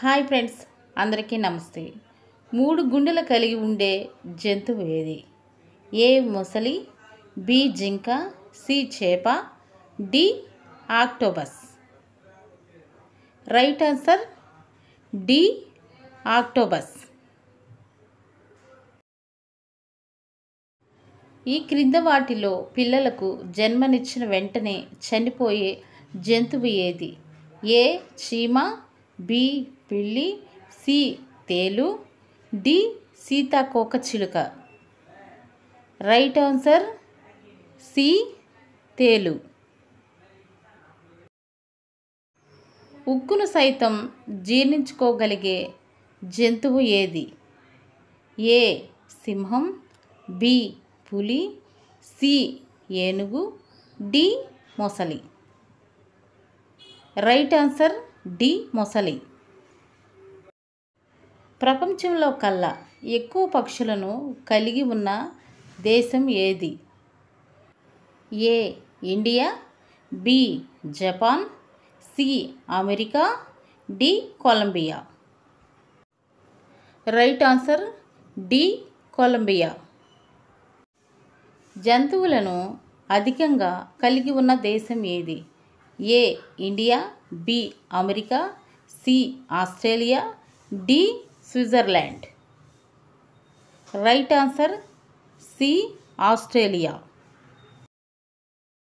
Hi friends, అందరికీ నమస్తే. 3 గుండెలు కలిగి ఉండే జంతువు ఏది? ఏ మొసలి, బి జింక, సి చేప, D octopus. Right answer D octopus. ఈ క్రింద వాటిలో పిల్లలకు జన్మనిచ్చిన వెంటనే చనిపోయే జంతువు ఏది? ఏ చీమ, బి పిల్లి, సి తేలు, డి సీతాకోకచిలుక. రైట్ ఆన్సర్ సి తేలు. ఉక్కును సైతం జీర్ణించుకోగలిగే జంతువు ఏది? ఏ సింహం, బి పులి, సి ఏనుగు, డి మొసలి. రైట్ ఆన్సర్ డి మొసలి. ప్రపంచంలో కల్లా ఎక్కువ పక్షులను కలిగి ఉన్న దేశం ఏది? A India, B Japan, C America, D Colombia. Right answer D Colombia. జంతువులను అధికంగా కలిగి ఉన్న దేశం ఏది? A India, B America, C Australia, D Switzerland. Right answer C Australia.